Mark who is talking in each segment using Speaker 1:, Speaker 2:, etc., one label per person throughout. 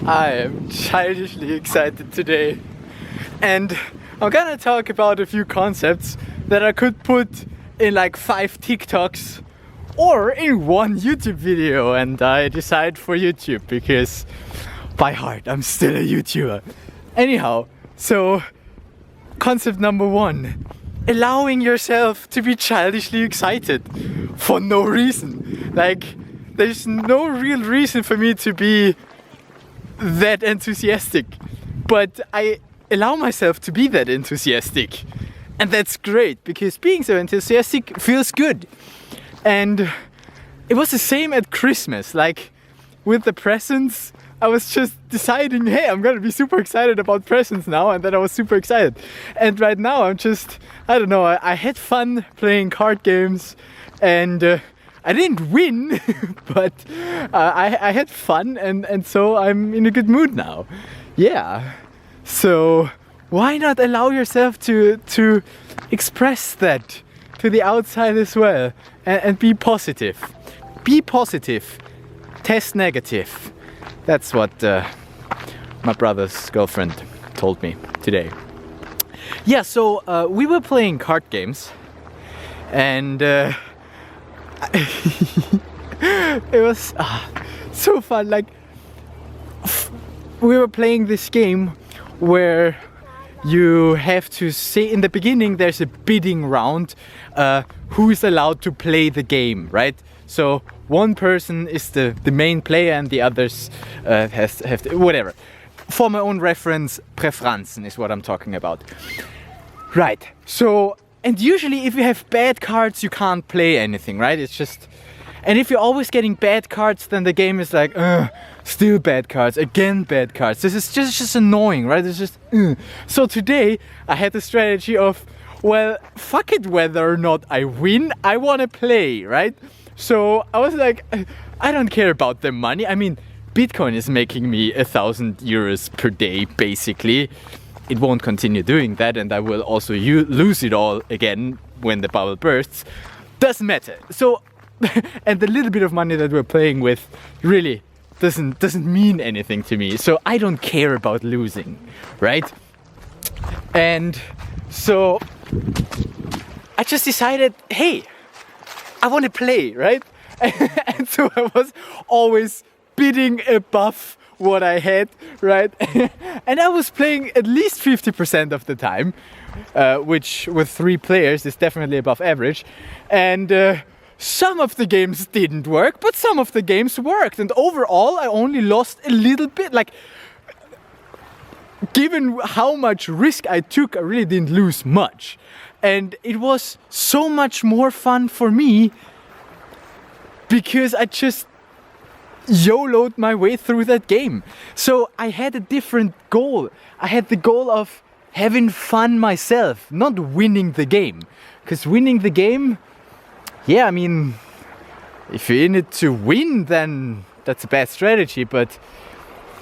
Speaker 1: I am childishly excited today, and I'm gonna talk about a few concepts that I could put in like 5 TikToks or in 1 YouTube video, and I decide for YouTube because by heart I'm still a YouTuber. Anyhow, so concept number 1, allowing yourself to be childishly excited for no reason. Like, there's no real reason for me to be that enthusiastic, but I allow myself to be that enthusiastic, and that's great because being so enthusiastic feels good. And it was the same at Christmas, like with the presents. I was just deciding, hey, I'm gonna be super excited about presents now, and then I was super excited. And right now I'm just, I don't know, I had fun playing card games, and I didn't win, but I had fun, and so I'm in a good mood now. Yeah, so why not allow yourself to express that to the outside as well, and be positive. Be positive, test negative. That's what my brother's girlfriend told me today. Yeah, so we were playing card games, and it was so fun. Like, we were playing this game where you have to say, in the beginning there's a bidding round, who is allowed to play the game, right? So one person is the main player and the others have to, whatever. For my own reference, Präferenzen is what I'm talking about. Right, so, and usually if you have bad cards you can't play anything, right? It's just, and if you're always getting bad cards, then the game is like, still bad cards, again bad cards. This is just annoying, right? It's just, So today I had the strategy of, well, fuck it whether or not I win, I wanna play, right? So I was like, I don't care about the money. I mean, Bitcoin is making me 1,000 euros per day, basically. It won't continue doing that, and I will also lose it all again when the bubble bursts. Doesn't matter. So, and the little bit of money that we're playing with really doesn't mean anything to me. So I don't care about losing, right? And so I just decided, hey, I want to play, right? And so I was always bidding above what I had, right? And I was playing at least 50% of the time, which with 3 players is definitely above average. And some of the games didn't work, but some of the games worked. And overall, I only lost a little bit. Like, given how much risk I took, I really didn't lose much. And it was so much more fun for me because I just YOLO'd my way through that game. So I had a different goal. I had the goal of having fun myself, not winning the game. Because winning the game, yeah, I mean, if you're in it to win, then that's a bad strategy, but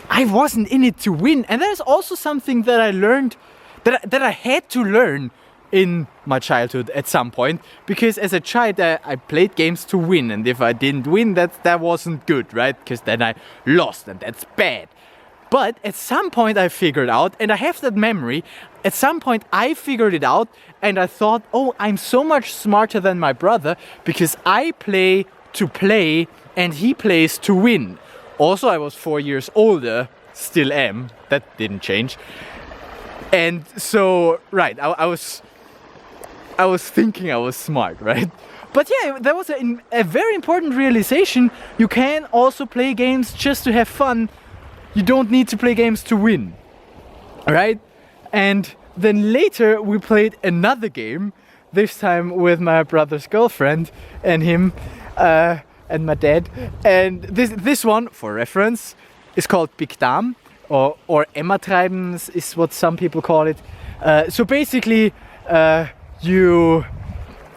Speaker 1: I wasn't in it to win. And there's also something that I learned, that I had to learn in my childhood at some point, because as a child I played games to win, and if I didn't win, that wasn't good, right? Because then I lost, and that's bad. But at some point I figured out, and I have that memory, at some point I figured it out, and I thought, oh, I'm so much smarter than my brother because I play to play and he plays to win. Also, I was 4 years older, still am, that didn't change. And so, right, I was thinking I was smart, right? But yeah, that was a very important realization. You can also play games just to have fun. You don't need to play games to win, right? And then later we played another game, this time with my brother's girlfriend and him and my dad. And this one, for reference, is called Big Dam, or Emma-Treiben is what some people call it. So basically, you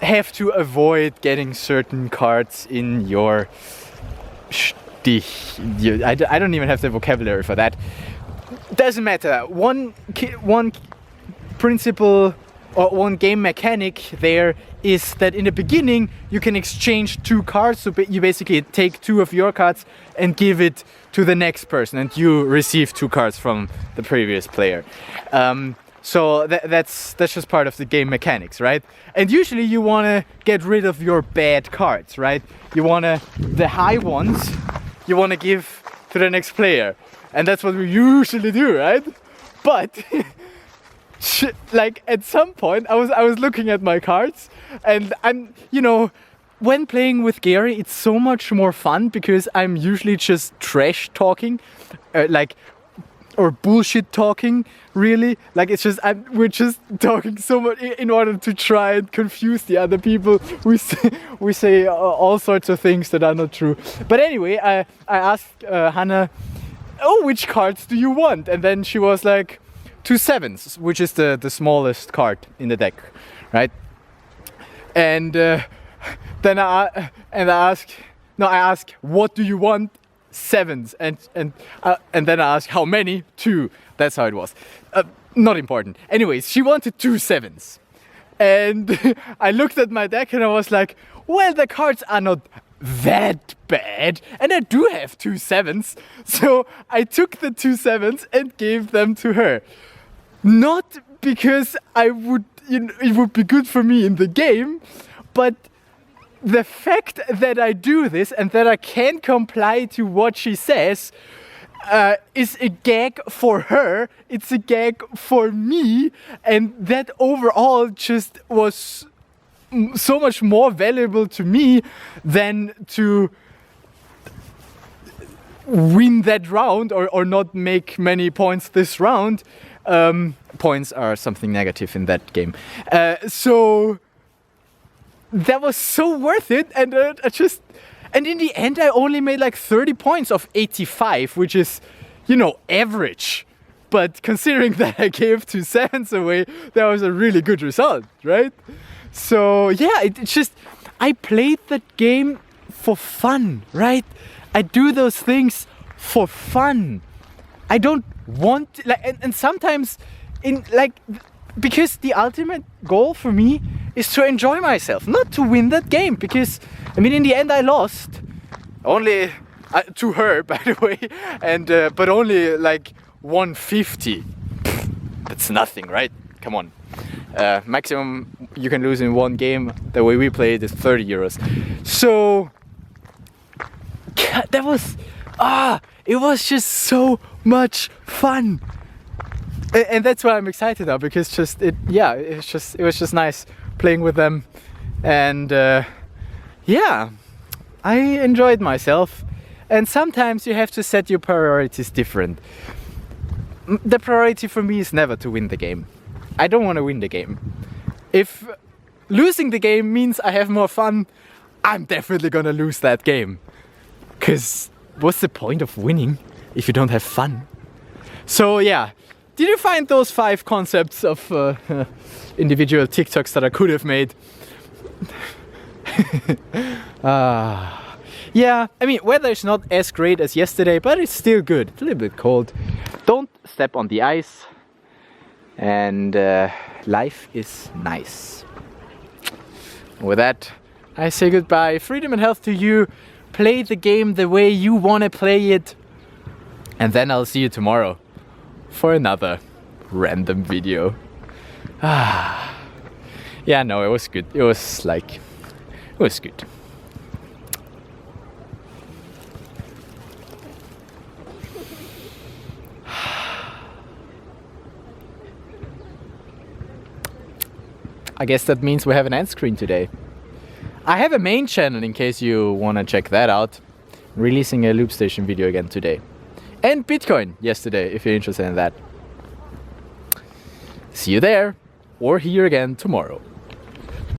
Speaker 1: have to avoid getting certain cards in your Stich. I don't even have the vocabulary for that. Doesn't matter. One principle or one game mechanic there is that in the beginning you can exchange 2 cards. So you basically take 2 of your cards and give it to the next person, and you receive 2 cards from the previous player. So that's just part of the game mechanics, right? And usually you want to get rid of your bad cards, right? You want to, the high ones, you want to give to the next player. And that's what we usually do, right? But like at some point I was looking at my cards, and I'm, you know, when playing with Gary, it's so much more fun because I'm usually just trash talking, or bullshit talking, really. Like it's just, we're just talking so much in order to try and confuse the other people. We say all sorts of things that are not true. But anyway, I asked Hannah, oh, which cards do you want? And then she was like, 2 7s, which is the smallest card in the deck, right? And then I asked, what do you want? 7s, and then I asked how many? 2. That's how it was. Not important. Anyways, she wanted 2 7s, and I looked at my deck and I was like, well, the cards are not that bad, and I do have 2 7s, so I took the 2 7s and gave them to her. Not because I would, it would be good for me in the game, but the fact that I do this and that I can comply to what she says is a gag for her, it's a gag for me, and that overall just was so much more valuable to me than to win that round or not make many points this round. Points are something negative in that game. So that was so worth it, and and in the end I only made like 30 points of 85, which is, you know, average. But considering that I gave 2 7s away, that was a really good result, right? So yeah, it's just, I played that game for fun, right? I do those things for fun. I don't want, like, and sometimes in like, because the ultimate goal for me is to enjoy myself, not to win that game, because I mean in the end I lost only to her, by the way, and but only like 150. That's nothing, right? Come on. Maximum you can lose in one game, the way we play it, is 30 euros. So that was, it was just so much fun. And that's why I'm excited now, because it was just nice playing with them, and yeah, I enjoyed myself. And sometimes you have to set your priorities different. The priority for me is never to win the game. I don't want to win the game. If losing the game means I have more fun, I'm definitely gonna lose that game. Cause what's the point of winning if you don't have fun? So yeah, did you find those 5 concepts of individual TikToks that I could have made? Yeah, I mean, weather is not as great as yesterday, but it's still good. It's a little bit cold. Don't step on the ice. And life is nice. With that, I say goodbye. Freedom and health to you. Play the game the way you want to play it. And then I'll see you tomorrow for another random video. Yeah, no, it was good. It was good. I guess that means we have an end screen today. I have a main channel in case you want to check that out. Releasing a Loop Station video again today. And Bitcoin yesterday, if you're interested in that. See you there, or here again tomorrow.